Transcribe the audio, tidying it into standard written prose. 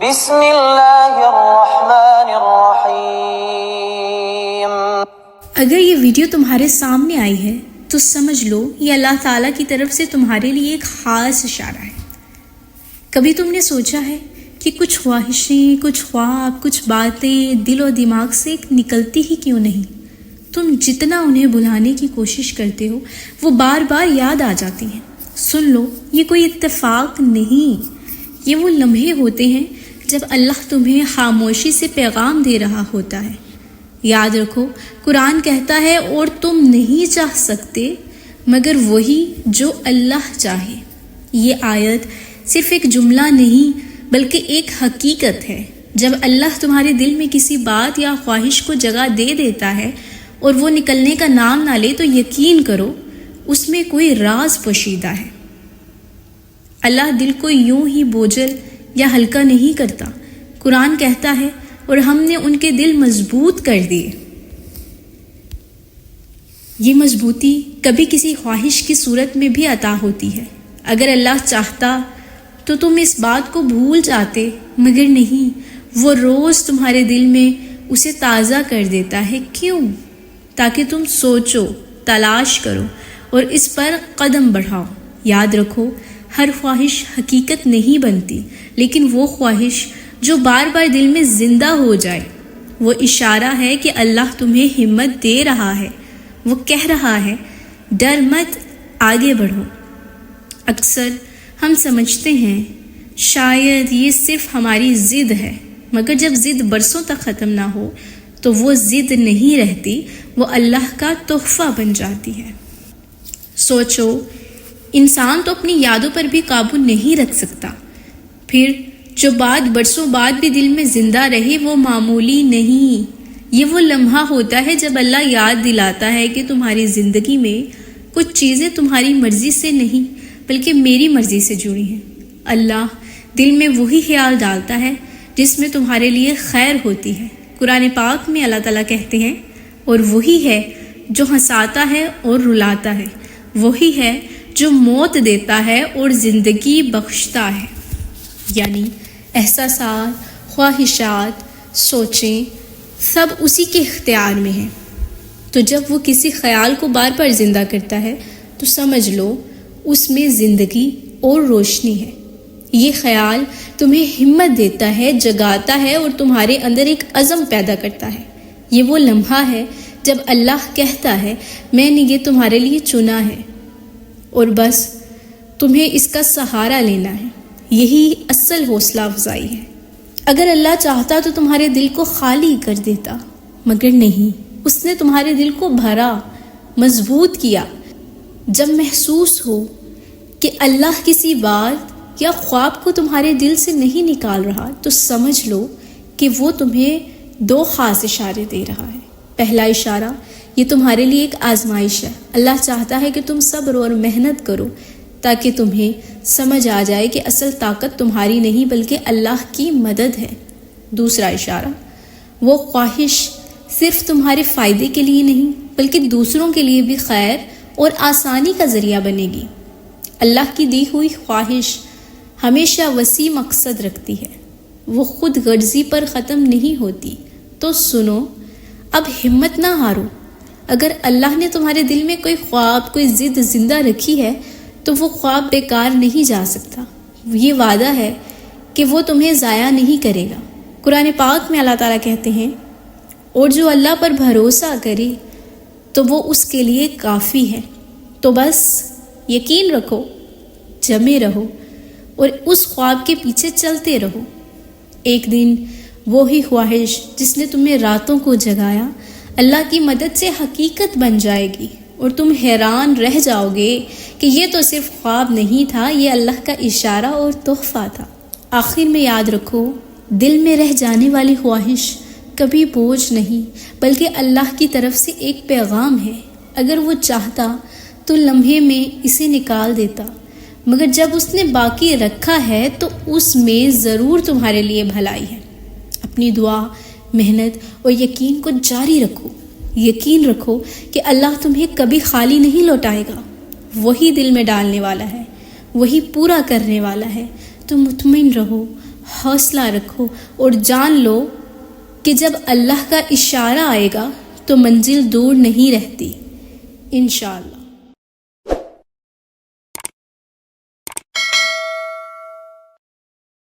بسم اللہ الرحمن الرحیم۔ اگر یہ ویڈیو تمہارے سامنے آئی ہے تو سمجھ لو یہ اللہ تعالیٰ کی طرف سے تمہارے لیے ایک خاص اشارہ ہے۔ کبھی تم نے سوچا ہے کہ کچھ خواہشیں، کچھ خواب، کچھ باتیں دل و دماغ سے نکلتی ہی کیوں نہیں؟ تم جتنا انہیں بھلانے کی کوشش کرتے ہو وہ بار بار یاد آ جاتی ہیں۔ سن لو، یہ کوئی اتفاق نہیں، یہ وہ لمحے ہوتے ہیں جب اللہ تمہیں خاموشی سے پیغام دے رہا ہوتا ہے۔ یاد رکھو، قرآن کہتا ہے اور تم نہیں چاہ سکتے مگر وہی جو اللہ چاہے۔ یہ آیت صرف ایک جملہ نہیں بلکہ ایک حقیقت ہے۔ جب اللہ تمہارے دل میں کسی بات یا خواہش کو جگہ دے دیتا ہے اور وہ نکلنے کا نام نہ لے تو یقین کرو اس میں کوئی راز پوشیدہ ہے۔ اللہ دل کو یوں ہی بوجھل یا ہلکا نہیں کرتا۔ قرآن کہتا ہے اور ہم نے ان کے دل مضبوط کر دیے۔ یہ مضبوطی کبھی کسی خواہش کی صورت میں بھی عطا ہوتی ہے۔ اگر اللہ چاہتا تو تم اس بات کو بھول جاتے، مگر نہیں، وہ روز تمہارے دل میں اسے تازہ کر دیتا ہے۔ کیوں؟ تاکہ تم سوچو، تلاش کرو اور اس پر قدم بڑھاؤ۔ یاد رکھو، ہر خواہش حقیقت نہیں بنتی، لیکن وہ خواہش جو بار بار دل میں زندہ ہو جائے وہ اشارہ ہے کہ اللہ تمہیں ہمت دے رہا ہے۔ وہ کہہ رہا ہے، ڈر مت، آگے بڑھو۔ اکثر ہم سمجھتے ہیں شاید یہ صرف ہماری ضد ہے، مگر جب ضد برسوں تک ختم نہ ہو تو وہ ضد نہیں رہتی، وہ اللہ کا تحفہ بن جاتی ہے۔ سوچو، انسان تو اپنی یادوں پر بھی قابو نہیں رکھ سکتا، پھر جو بات برسوں بعد بھی دل میں زندہ رہے وہ معمولی نہیں۔ یہ وہ لمحہ ہوتا ہے جب اللہ یاد دلاتا ہے کہ تمہاری زندگی میں کچھ چیزیں تمہاری مرضی سے نہیں بلکہ میری مرضی سے جڑی ہیں۔ اللہ دل میں وہی خیال ڈالتا ہے جس میں تمہارے لیے خیر ہوتی ہے۔ قرآن پاک میں اللہ تعالیٰ کہتے ہیں، اور وہی ہے جو ہنساتا ہے اور رلاتا ہے، وہی ہے جو موت دیتا ہے اور زندگی بخشتا ہے۔ یعنی احساسات، خواہشات، سوچیں سب اسی کے اختیار میں ہیں۔ تو جب وہ کسی خیال کو بار بار زندہ کرتا ہے تو سمجھ لو اس میں زندگی اور روشنی ہے۔ یہ خیال تمہیں ہمت دیتا ہے، جگاتا ہے اور تمہارے اندر ایک عزم پیدا کرتا ہے۔ یہ وہ لمحہ ہے جب اللہ کہتا ہے، میں نے یہ تمہارے لیے چنا ہے اور بس تمہیں اس کا سہارا لینا ہے۔ یہی اصل حوصلہ افزائی ہے۔ اگر اللہ چاہتا تو تمہارے دل کو خالی کر دیتا، مگر نہیں، اس نے تمہارے دل کو بھرا، مضبوط کیا۔ جب محسوس ہو کہ اللہ کسی بات یا خواب کو تمہارے دل سے نہیں نکال رہا تو سمجھ لو کہ وہ تمہیں دو خاص اشارے دے رہا ہے۔ پہلا اشارہ، یہ تمہارے لیے ایک آزمائش ہے۔ اللہ چاہتا ہے کہ تم صبر اور محنت کرو تاکہ تمہیں سمجھ آ جائے کہ اصل طاقت تمہاری نہیں بلکہ اللہ کی مدد ہے۔ دوسرا اشارہ، وہ خواہش صرف تمہارے فائدے کے لیے نہیں بلکہ دوسروں کے لیے بھی خیر اور آسانی کا ذریعہ بنے گی۔ اللہ کی دی ہوئی خواہش ہمیشہ وسیع مقصد رکھتی ہے، وہ خود غرضی پر ختم نہیں ہوتی۔ تو سنو، اب ہمت نہ ہارو۔ اگر اللہ نے تمہارے دل میں کوئی خواب، کوئی ضد زندہ رکھی ہے تو وہ خواب بیکار نہیں جا سکتا۔ یہ وعدہ ہے کہ وہ تمہیں ضائع نہیں کرے گا۔ قرآن پاک میں اللہ تعالیٰ کہتے ہیں، اور جو اللہ پر بھروسہ کرے تو وہ اس کے لیے کافی ہے۔ تو بس یقین رکھو، جمے رہو اور اس خواب کے پیچھے چلتے رہو۔ ایک دن وہی خواہش جس نے تمہیں راتوں کو جگایا اللہ کی مدد سے حقیقت بن جائے گی اور تم حیران رہ جاؤ گے کہ یہ تو صرف خواب نہیں تھا، یہ اللہ کا اشارہ اور تحفہ تھا۔ آخر میں یاد رکھو، دل میں رہ جانے والی خواہش کبھی بوجھ نہیں بلکہ اللہ کی طرف سے ایک پیغام ہے۔ اگر وہ چاہتا تو لمحے میں اسے نکال دیتا، مگر جب اس نے باقی رکھا ہے تو اس میں ضرور تمہارے لیے بھلائی ہے۔ اپنی دعا، محنت اور یقین کو جاری رکھو۔ یقین رکھو کہ اللہ تمہیں کبھی خالی نہیں لوٹائے گا۔ وہی دل میں ڈالنے والا ہے، وہی پورا کرنے والا ہے۔ تو مطمئن رہو، حوصلہ رکھو اور جان لو کہ جب اللہ کا اشارہ آئے گا تو منزل دور نہیں رہتی انشاءاللہ۔